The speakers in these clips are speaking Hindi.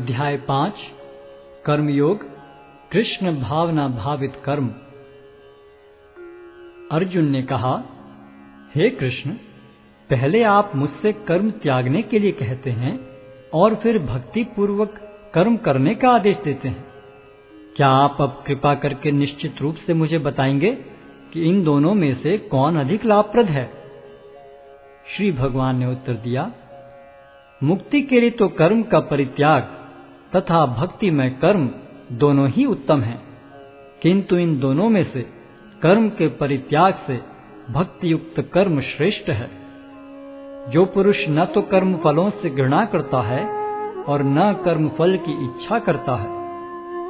अध्याय 5 कर्मयोग कृष्ण भावना भावित कर्म। अर्जुन ने कहा, हे कृष्ण, पहले आप मुझसे कर्म त्यागने के लिए कहते हैं और फिर भक्ति पूर्वक कर्म करने का आदेश देते हैं। क्या आप अब कृपा करके निश्चित रूप से मुझे बताएंगे कि इन दोनों में से कौन अधिक लाभप्रद है? श्री भगवान ने उत्तर दिया, मुक्ति के लिए तो कर्म का परित्याग तथा भक्ति में कर्म दोनों ही उत्तम हैं, किंतु इन दोनों में से कर्म के परित्याग से भक्ति युक्त कर्म श्रेष्ठ है। जो पुरुष न तो कर्म फलों से घृणा करता है और न कर्म फल की इच्छा करता है,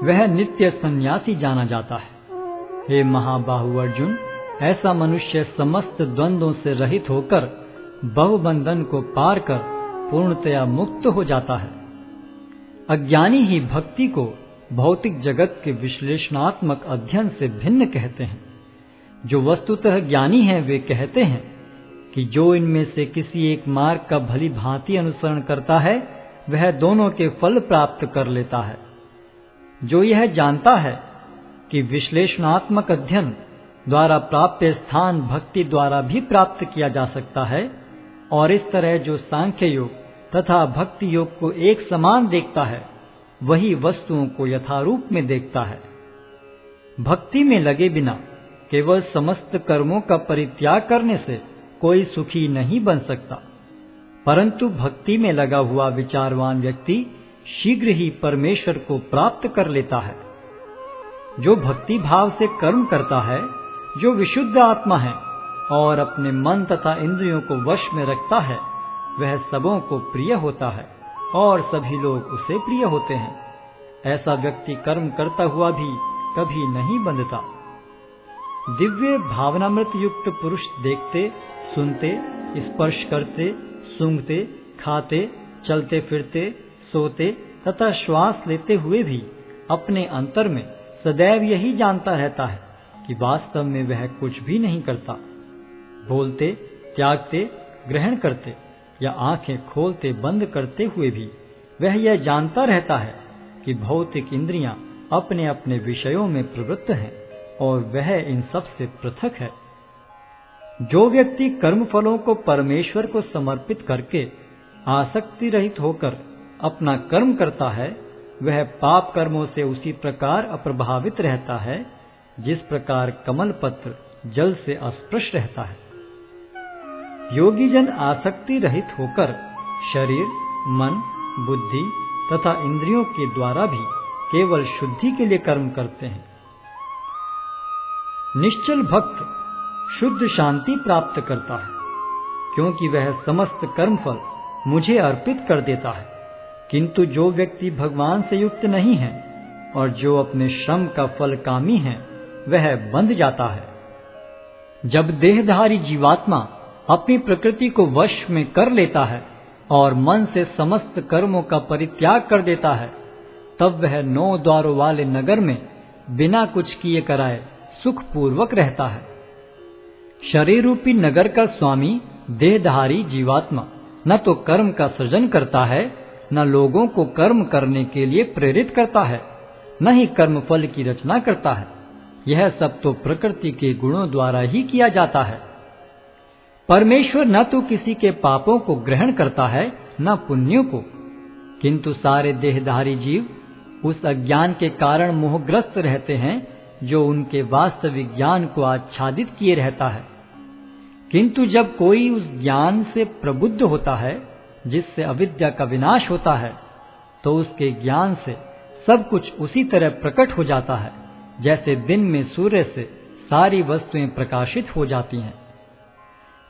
वह नित्य सन्यासी जाना जाता है। हे महाबाहु अर्जुन, ऐसा मनुष्य समस्त द्वंद्वों से रहित होकर बहुबंधन को पार कर पूर्णतया मुक्त हो जाता है। अज्ञानी ही भक्ति को भौतिक जगत के विश्लेषणात्मक अध्ययन से भिन्न कहते हैं। जो वस्तुतः ज्ञानी हैं वे कहते हैं कि जो इनमें से किसी एक मार्ग का भली भांति अनुसरण करता है वह दोनों के फल प्राप्त कर लेता है। जो यह जानता है कि विश्लेषणात्मक अध्ययन द्वारा प्राप्त स्थान भक्ति द्वारा भी प्राप्त किया जा सकता है, और इस तरह जो सांख्य योग तथा भक्ति योग को एक समान देखता है वही वस्तुओं को यथारूप में देखता है। भक्ति में लगे बिना केवल समस्त कर्मों का परित्याग करने से कोई सुखी नहीं बन सकता, परंतु भक्ति में लगा हुआ विचारवान व्यक्ति शीघ्र ही परमेश्वर को प्राप्त कर लेता है। जो भक्ति भाव से कर्म करता है, जो विशुद्ध आत्मा है और अपने मन तथा इंद्रियों को वश में रखता है, वह सबों को प्रिय होता है और सभी लोग उसे प्रिय होते हैं। ऐसा व्यक्ति कर्म करता हुआ भी कभी नहीं बंधता। दिव्य भावनामृत युक्त पुरुष देखते, सुनते, स्पर्श करते, सूंघते, खाते, चलते फिरते, सोते तथा श्वास लेते हुए भी अपने अंतर में सदैव यही जानता रहता है कि वास्तव में वह कुछ भी नहीं करता। बोलते, त्यागते, ग्रहण करते या आंखें खोलते बंद करते हुए भी वह यह जानता रहता है कि भौतिक इंद्रियां अपने अपने विषयों में प्रवृत्त हैं और वह इन सब से पृथक है। जो व्यक्ति कर्म फलों को परमेश्वर को समर्पित करके आसक्ति रहित होकर अपना कर्म करता है, वह पाप कर्मों से उसी प्रकार अप्रभावित रहता है जिस प्रकार कमल पत्र जल से अस्पृश रहता है। योगी जन आसक्ति रहित होकर शरीर, मन, बुद्धि तथा इंद्रियों के द्वारा भी केवल शुद्धि के लिए कर्म करते हैं। निश्चल भक्त शुद्ध शांति प्राप्त करता है, क्योंकि वह समस्त कर्मफल मुझे अर्पित कर देता है। किंतु जो व्यक्ति भगवान से युक्त नहीं है और जो अपने श्रम का फल कामी है, वह बंध जाता है। जब देहधारी जीवात्मा अपनी प्रकृति को वश में कर लेता है और मन से समस्त कर्मों का परित्याग कर देता है, तब वह 9 द्वारों वाले नगर में बिना कुछ किए कराए सुखपूर्वक रहता है। शरीर रूपी नगर का स्वामी देहधारी जीवात्मा न तो कर्म का सृजन करता है, न लोगों को कर्म करने के लिए प्रेरित करता है, न ही कर्म फल की रचना करता है। यह सब तो प्रकृति के गुणों द्वारा ही किया जाता है। परमेश्वर न तो किसी के पापों को ग्रहण करता है न पुण्यों को, किंतु सारे देहधारी जीव उस अज्ञान के कारण मोहग्रस्त रहते हैं जो उनके वास्तविक ज्ञान को आच्छादित किए रहता है। किंतु जब कोई उस ज्ञान से प्रबुद्ध होता है जिससे अविद्या का विनाश होता है, तो उसके ज्ञान से सब कुछ उसी तरह प्रकट हो जाता है जैसे दिन में सूर्य से सारी वस्तुएं प्रकाशित हो जाती हैं।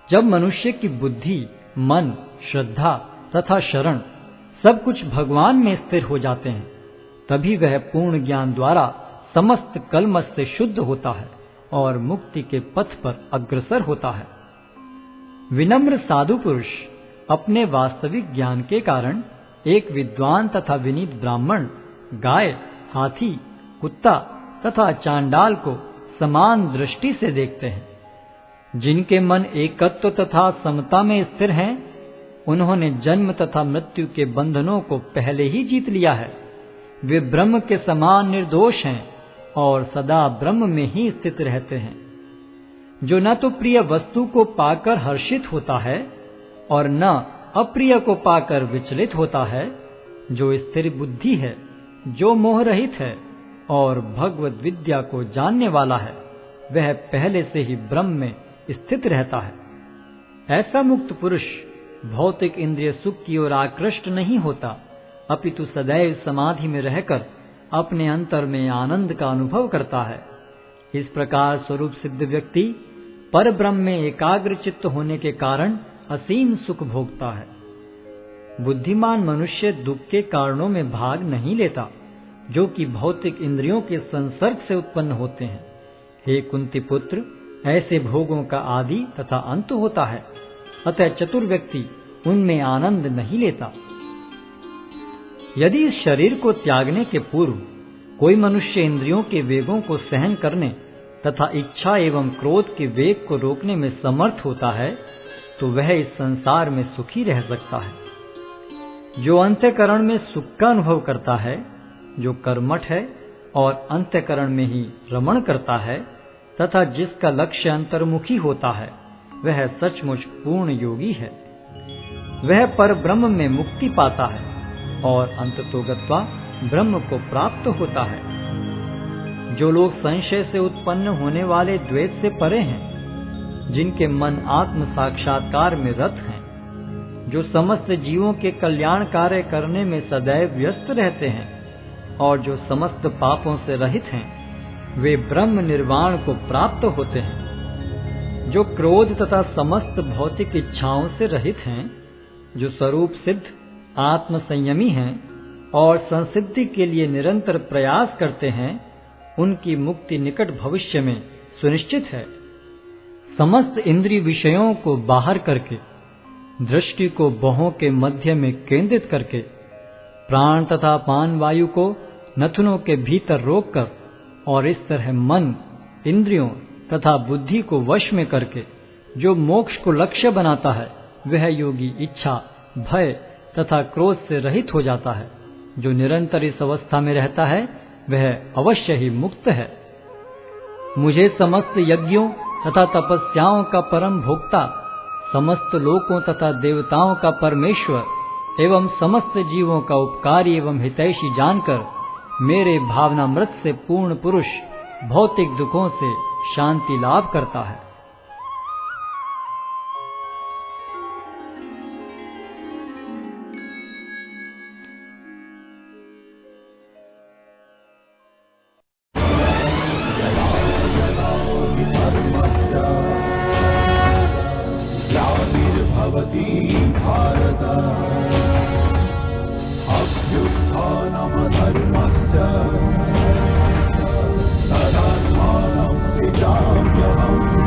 जब मनुष्य की बुद्धि, मन, श्रद्धा तथा शरण सब कुछ भगवान में स्थिर हो जाते हैं, तभी वह पूर्ण ज्ञान द्वारा समस्त कलमश से शुद्ध होता है और मुक्ति के पथ पर अग्रसर होता है। विनम्र साधु पुरुष अपने वास्तविक ज्ञान के कारण एक विद्वान तथा विनीत ब्राह्मण, गाय, हाथी, कुत्ता तथा चांडाल को समान दृष्टि से देखते हैं। जिनके मन एकत्व तथा समता में स्थिर हैं, उन्होंने जन्म तथा मृत्यु के बंधनों को पहले ही जीत लिया है। वे ब्रह्म के समान निर्दोष हैं और सदा ब्रह्म में ही स्थित रहते हैं। जो न तो प्रिय वस्तु को पाकर हर्षित होता है और न अप्रिय को पाकर विचलित होता है, जो स्थिर बुद्धि है, जो मोह रहित है और भगवत विद्या को जानने वाला है, वह पहले से ही ब्रह्म में स्थित रहता है। ऐसा मुक्त पुरुष भौतिक इंद्रिय सुख की ओर आकृष्ट नहीं होता, अपितु सदैव समाधि में रहकर अपने अंतर में आनंद का अनुभव करता है। इस प्रकार स्वरूप सिद्ध व्यक्ति पर ब्रह्म में एकाग्र चित्त होने के कारण असीम सुख भोगता है। बुद्धिमान मनुष्य दुख के कारणों में भाग नहीं लेता, जो कि भौतिक इंद्रियों के संसर्ग से उत्पन्न होते हैं। हे कुंती पुत्र, ऐसे भोगों का आदि तथा अंत होता है, अतः चतुर व्यक्ति उनमें आनंद नहीं लेता। यदि इस शरीर को त्यागने के पूर्व कोई मनुष्य इंद्रियों के वेगों को सहन करने तथा इच्छा एवं क्रोध के वेग को रोकने में समर्थ होता है, तो वह इस संसार में सुखी रह सकता है। जो अंतःकरण में सुख का अनुभव करता है, जो कर्मठ है और अंतःकरण में ही रमण करता है तथा जिसका लक्ष्य अंतर्मुखी होता है, वह सचमुच पूर्ण योगी है। वह पर ब्रह्म में मुक्ति पाता है और अंततोगत्वा ब्रह्म को प्राप्त होता है। जो लोग संशय से उत्पन्न होने वाले द्वेष से परे हैं, जिनके मन आत्म साक्षात्कार में रत हैं, जो समस्त जीवों के कल्याण कार्य करने में सदैव व्यस्त रहते हैं और जो समस्त पापों से रहित हैं, वे ब्रह्म निर्वाण को प्राप्त होते हैं। जो क्रोध तथा समस्त भौतिक इच्छाओं से रहित हैं, जो स्वरूप सिद्ध आत्म संयमी हैं और संसिद्धि के लिए निरंतर प्रयास करते हैं, उनकी मुक्ति निकट भविष्य में सुनिश्चित है। समस्त इंद्रिय विषयों को बाहर करके, दृष्टि को बाहों के मध्य में केंद्रित करके, प्राण तथा पान वायु को नथुनों के भीतर रोककर और इस तरह मन, इंद्रियों तथा बुद्धि को वश में करके जो मोक्ष को लक्ष्य बनाता है, वह योगी इच्छा, भय तथा क्रोध से रहित हो जाता है। जो निरंतर इस अवस्था में रहता है, वह अवश्य ही मुक्त है। मुझे समस्त यज्ञों तथा तपस्याओं का परम भोक्ता, समस्त लोकों तथा देवताओं का परमेश्वर एवं समस्त जीवों का उपकारी एवं हितैषी जानकर मेरे भावनामृत से पूर्ण पुरुष भौतिक दुखों से शांति लाभ करता है। भारत अभ्युत्थानमधर्मस्य तदात्मानं सृजाम्यहम्।